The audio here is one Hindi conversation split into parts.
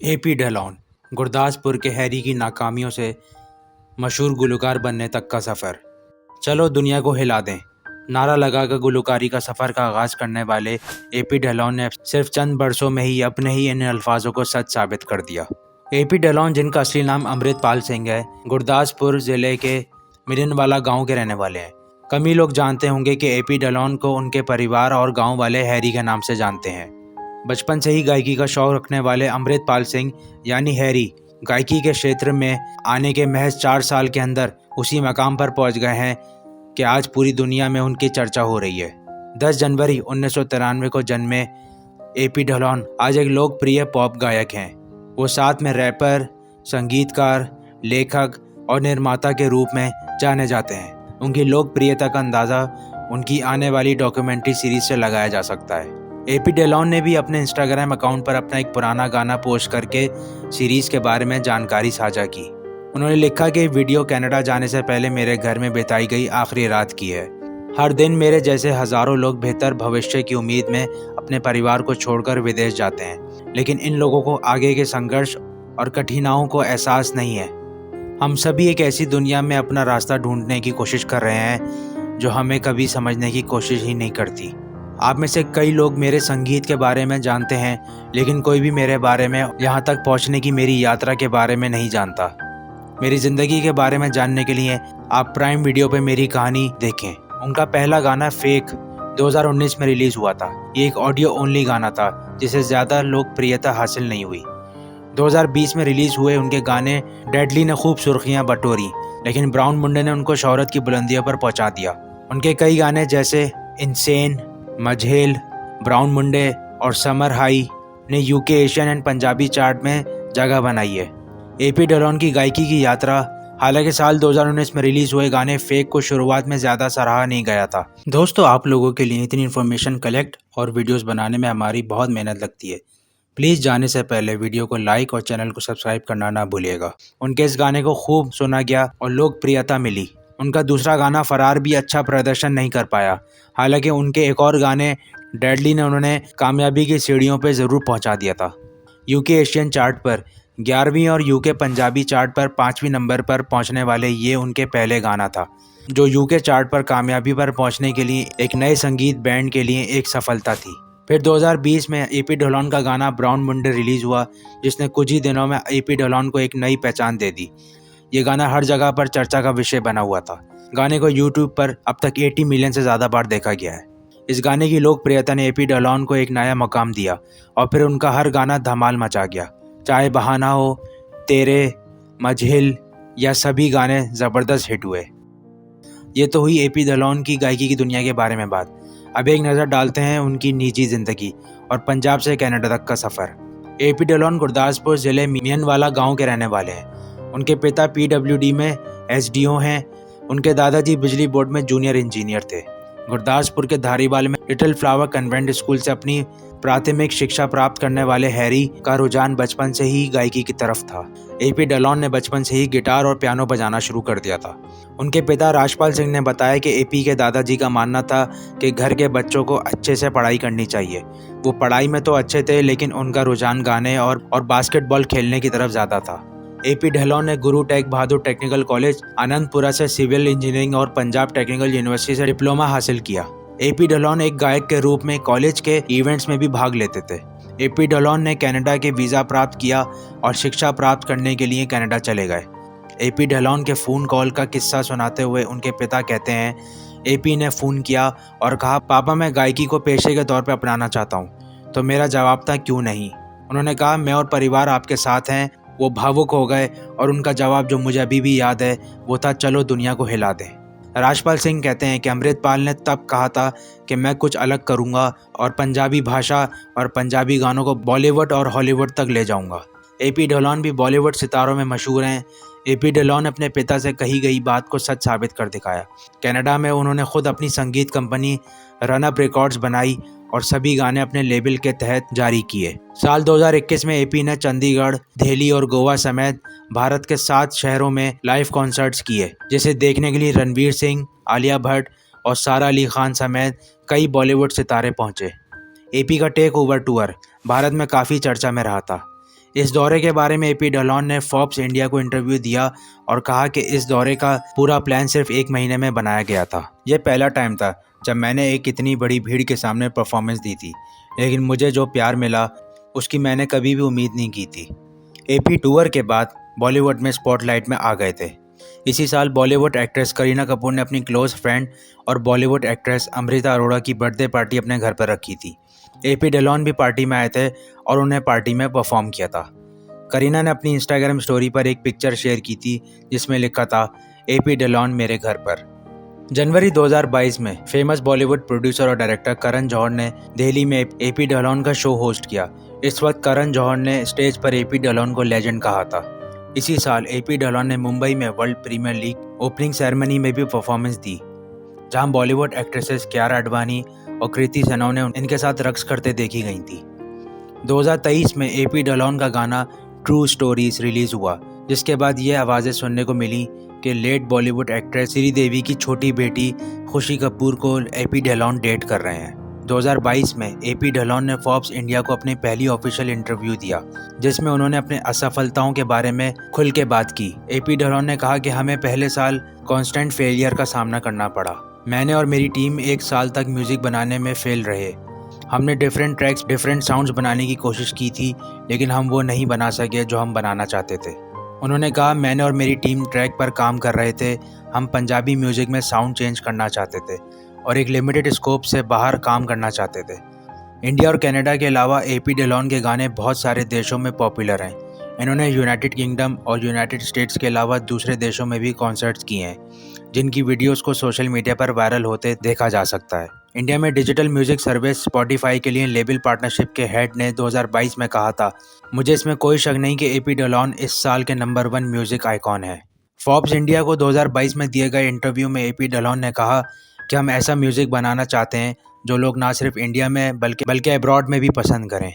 एपी ढिल्लोन, गुरदासपुर के हैरी की नाकामियों से मशहूर गुलकार बनने तक का सफ़र। चलो दुनिया को हिला दें, नारा लगाकर गुलकारी का सफ़र का आगाज़ करने वाले एपी ढिल्लोन ने सिर्फ चंद बरसों में ही अपने ही इन अल्फाजों को सच साबित कर दिया। एपी ढिल्लोन, जिनका असली नाम अमृतपाल सिंह है, गुरदासपुर ज़िले के मिलनवाला गांव के रहने वाले हैं। कम ही लोग जानते होंगे कि एपी ढिल्लोन को उनके परिवार और गांव वाले हैरी के नाम से जानते हैं। बचपन से ही गायकी का शौक रखने वाले अमृतपाल सिंह यानी हैरी गायकी के क्षेत्र में आने के महज 4 साल के अंदर उसी मकाम पर पहुंच गए हैं कि आज पूरी दुनिया में उनकी चर्चा हो रही है। 10 जनवरी 1993 को जन्मे एपी ढिल्लोन आज एक लोकप्रिय पॉप गायक हैं। वो साथ में रैपर, संगीतकार, लेखक और निर्माता के रूप में जाने जाते हैं। उनकी लोकप्रियता का अंदाज़ा उनकी आने वाली डॉक्यूमेंट्री सीरीज से लगाया जा सकता है। एपी ढिल्लोन ने भी अपने इंस्टाग्राम अकाउंट पर अपना एक पुराना गाना पोस्ट करके सीरीज़ के बारे में जानकारी साझा की। उन्होंने लिखा कि वीडियो कनाडा जाने से पहले मेरे घर में बिताई गई आखिरी रात की है। हर दिन मेरे जैसे हज़ारों लोग बेहतर भविष्य की उम्मीद में अपने परिवार को छोड़कर विदेश जाते हैं, लेकिन इन लोगों को आगे के संघर्ष और कठिनाइयों को एहसास नहीं है। हम सभी एक ऐसी दुनिया में अपना रास्ता ढूंढने की कोशिश कर रहे हैं जो हमें कभी समझने की कोशिश ही नहीं करती। आप में से कई लोग मेरे संगीत के बारे में जानते हैं, लेकिन कोई भी मेरे बारे में, यहाँ तक पहुँचने की मेरी यात्रा के बारे में नहीं जानता। मेरी ज़िंदगी के बारे में जानने के लिए आप प्राइम वीडियो पे मेरी कहानी देखें। उनका पहला गाना फेक 2019 में रिलीज़ हुआ था। ये एक ऑडियो ओनली गाना था जिसे ज़्यादा लोकप्रियता हासिल नहीं हुई। 2020 में रिलीज़ हुए उनके गाने डेडली ने खूब सुर्खियाँ बटोरी, लेकिन ब्राउन मुंडे ने उनको शोहरत की बुलंदियों पर पहुँचा दिया। उनके कई गाने जैसे इनसेन, मझेल, ब्राउन मुंडे और समर हाई ने UK, Asian and Punjabi chart में जगह बनाई है। एपी ढिल्लोन की गायकी की यात्रा, हालांकि साल 2019 में रिलीज़ हुए गाने फेक को शुरुआत में ज़्यादा सराहा नहीं गया था। दोस्तों, आप लोगों के लिए इतनी इन्फॉर्मेशन कलेक्ट और वीडियोस बनाने में हमारी बहुत मेहनत लगती है। प्लीज़ जाने से पहले वीडियो को लाइक और चैनल को सब्सक्राइब करना ना भूलिएगा। उनके इस गाने को खूब सुना गया और लोकप्रियता मिली। उनका दूसरा गाना फरार भी अच्छा प्रदर्शन नहीं कर पाया, हालांकि उनके एक और गाने डेडली ने उन्होंने कामयाबी की सीढ़ियों पर ज़रूर पहुंचा दिया था। यूके एशियन चार्ट पर 11वीं और यूके पंजाबी चार्ट पर 5वीं नंबर पर पहुंचने वाले ये उनके पहले गाना था, जो यूके चार्ट पर कामयाबी पर पहुंचने के लिए एक नए संगीत बैंड के लिए एक सफलता थी। फिर 2020 में एपी ढिल्लोन का गाना ब्राउन मुंडे रिलीज़ हुआ, जिसने कुछ ही दिनों में एपी ढिल्लोन को एक नई पहचान दे दी। ये गाना हर जगह पर चर्चा का विषय बना हुआ था। गाने को यूट्यूब पर अब तक 80 मिलियन से ज़्यादा बार देखा गया है। इस गाने की लोकप्रियता ने एपी ढिल्लोन को एक नया मकाम दिया और फिर उनका हर गाना धमाल मचा गया। चाहे बहाना हो, तेरे, मझिल या सभी गाने ज़बरदस्त हिट हुए। ये तो हुई एपी ढिल्लोन की गायकी की दुनिया के बारे में बात। अब एक नज़र डालते हैं उनकी निजी ज़िंदगी और पंजाब से कनाडा तक का सफ़र। एपी ढिल्लोन गुरदासपुर ज़िले मिलनवाला गाँव के रहने वाले हैं। उनके पिता PWD में SDO हैं। उनके दादाजी बिजली बोर्ड में जूनियर इंजीनियर थे। गुरदासपुर के धारीवाल में लिटिल फ्लावर कन्वेंट स्कूल से अपनी प्राथमिक शिक्षा प्राप्त करने वाले हैरी का रुझान बचपन से ही गायकी की तरफ था। एपी ढिल्लोन ने बचपन से ही गिटार और पियानो बजाना शुरू कर दिया था। उनके पिता राजपाल सिंह ने बताया कि एपी के दादाजी का मानना था कि घर के बच्चों को अच्छे से पढ़ाई करनी चाहिए। वो पढ़ाई में तो अच्छे थे, लेकिन उनका रुझान गाने और बास्केटबॉल खेलने की तरफ ज़्यादा था। एपी ढिल्लोन ने गुरु टेग बहादुर टेक्निकल कॉलेज आनंदपुरा से सिविल इंजीनियरिंग और पंजाब टेक्निकल यूनिवर्सिटी से डिप्लोमा हासिल किया। एपी ढिल्लोन एक गायक के रूप में कॉलेज के इवेंट्स में भी भाग लेते थे। एपी ढिल्लोन ने कनाडा के वीज़ा प्राप्त किया और शिक्षा प्राप्त करने के लिए कनाडा चले गए। एपी ढिल्लोन के फ़ोन कॉल का किस्सा सुनाते हुए उनके पिता कहते हैं, एपी ने फ़ोन किया और कहा, पापा मैं गायकी को पेशे के तौर पर अपनाना चाहता हूँ। तो मेरा जवाब था, क्यों नहीं। उन्होंने कहा, मैं और परिवार आपके साथ हैं। वो भावुक हो गए और उनका जवाब, जो मुझे अभी भी याद है, वो था, चलो दुनिया को हिला दें। राजपाल सिंह कहते हैं कि अमृतपाल ने तब कहा था कि मैं कुछ अलग करूंगा और पंजाबी भाषा और पंजाबी गानों को बॉलीवुड और हॉलीवुड तक ले जाऊंगा। एपी ढिल्लोन भी बॉलीवुड सितारों में मशहूर हैं। एपी ढिल्लोन ने अपने पिता से कही गई बात को सच साबित कर दिखाया। कनाडा में उन्होंने खुद अपनी संगीत कंपनी रन अप रिकॉर्ड्स बनाई और सभी गाने अपने लेबल के तहत जारी किए। साल 2021 में एपी ने चंडीगढ़, दिल्ली और गोवा समेत भारत के 7 शहरों में लाइव कॉन्सर्ट्स किए, जिसे देखने के लिए रणवीर सिंह, आलिया भट्ट और सारा अली खान समेत कई बॉलीवुड सितारे पहुंचे। एपी का टेक ओवर टूर भारत में काफ़ी चर्चा में रहा था। इस दौरे के बारे में एपी ढिल्लोन ने फोर्ब्स इंडिया को इंटरव्यू दिया और कहा कि इस दौरे का पूरा प्लान सिर्फ 1 महीने में बनाया गया था। यह पहला टाइम था जब मैंने एक इतनी बड़ी भीड़ के सामने परफॉर्मेंस दी थी, लेकिन मुझे जो प्यार मिला उसकी मैंने कभी भी उम्मीद नहीं की थी। एपी टूर के बाद बॉलीवुड में स्पॉटलाइट में आ गए थे। इसी साल बॉलीवुड एक्ट्रेस करीना कपूर ने अपनी क्लोज फ्रेंड और बॉलीवुड एक्ट्रेस अमृता अरोड़ा की बर्थडे पार्टी अपने घर पर रखी थी। एपी ढिल्लोन भी पार्टी में आए थे और उन्हें पार्टी में परफॉर्म किया था। करीना ने अपनी इंस्टाग्राम स्टोरी पर एक पिक्चर शेयर की थी जिसमें लिखा था, एपी ढिल्लोन मेरे घर पर। जनवरी 2022 में फेमस बॉलीवुड प्रोड्यूसर और डायरेक्टर करण जौहर ने दिल्ली में एपी ढिल्लोन का शो होस्ट किया। इस वक्त करण जौहर ने स्टेज पर एपी ढिल्लोन को लेजेंड कहा था। इसी साल एपी ढिल्लोन ने मुंबई में World Premier League opening ceremony में भी परफॉर्मेंस दी, जहां बॉलीवुड एक्ट्रेसेस कियारा आडवाणी और कृति सेनन ने इनके साथ रक्स करते देखी गई थी। 2023 में एपी ढिल्लोन का गाना ट्रू स्टोरीज रिलीज हुआ, जिसके बाद ये आवाज़ें सुनने को मिली कि लेट बॉलीवुड एक्ट्रेस श्रीदेवी की छोटी बेटी खुशी कपूर को एपी ढिल्लोन डेट कर रहे हैं। 2022 में एपी ढिल्लोन ने फोर्ब्स इंडिया को अपनी पहली ऑफिशियल इंटरव्यू दिया, जिसमें उन्होंने अपने असफलताओं के बारे में खुल के बात की। एपी ढिल्लोन ने कहा कि हमें पहले साल कांस्टेंट फेलियर का सामना करना पड़ा। मैंने और मेरी टीम 1 साल तक म्यूजिक बनाने में फेल रहे। हमने डिफरेंट ट्रैक्स, डिफरेंट साउंड्स बनाने की कोशिश की थी, लेकिन हम वो नहीं बना सके जो हम बनाना चाहते थे। उन्होंने कहा, मैंने और मेरी टीम ट्रैक पर काम कर रहे थे। हम पंजाबी म्यूजिक में साउंड चेंज करना चाहते थे और एक लिमिटेड स्कोप से बाहर काम करना चाहते थे। इंडिया और कनाडा के अलावा एपी ढिल्लोन के गाने बहुत सारे देशों में पॉपुलर हैं। इन्होंने यूनाइटेड किंगडम और यूनाइटेड स्टेट्स के अलावा दूसरे देशों में भी कॉन्सर्ट्स किए हैं, जिनकी वीडियोस को सोशल मीडिया पर वायरल होते देखा जा सकता है। इंडिया में डिजिटल म्यूजिक सर्विस स्पॉटिफाई के लिए लेबल पार्टनरशिप के हेड ने 2022 में कहा था, मुझे इसमें कोई शक नहीं कि एपी ढिल्लोन इस साल के नंबर 1 म्यूजिक आइकॉन है। फोर्ब्स इंडिया को 2022 में दिए गए इंटरव्यू में एपी ढिल्लोन ने कहा कि हम ऐसा म्यूजिक बनाना चाहते हैं जो लोग ना सिर्फ इंडिया में बल्कि अब्रॉड में भी पसंद करें।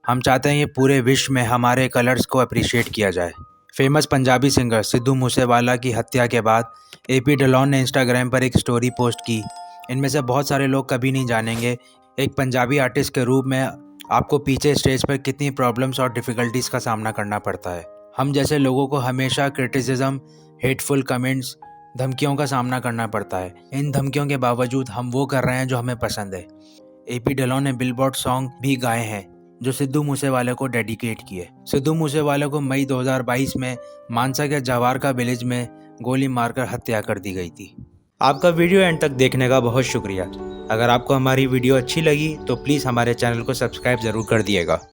हम चाहते हैं कि पूरे विश्व में हमारे कलर्स को अप्रिशिएट किया जाए। फेमस पंजाबी सिंगर सिद्धू मूसेवाला की हत्या के बाद एपी ढिल्लोन ने इंस्टाग्राम पर एक स्टोरी पोस्ट की। इनमें से बहुत सारे लोग कभी नहीं जानेंगे एक पंजाबी आर्टिस्ट के रूप में आपको पीछे स्टेज पर कितनी प्रॉब्लम्स और डिफ़िकल्टीज़ का सामना करना पड़ता है। हम जैसे लोगों को हमेशा क्रिटिसिज्म, हेटफुल कमेंट्स, धमकियों का सामना करना पड़ता है। इन धमकियों के बावजूद हम वो कर रहे हैं जो हमें पसंद है। एपी ढिल्लोन ने बिलबोर्ड सॉन्ग भी गाए हैं जो सिद्धू मूसेवाले को डेडिकेट किए। सिद्धू मूसेवाले को मई 2022 में मानसा के जवार का विलेज में गोली मारकर हत्या कर दी गई थी। आपका वीडियो एंड तक देखने का बहुत शुक्रिया। अगर आपको हमारी वीडियो अच्छी लगी तो प्लीज़ हमारे चैनल को सब्सक्राइब ज़रूर कर दिएगा।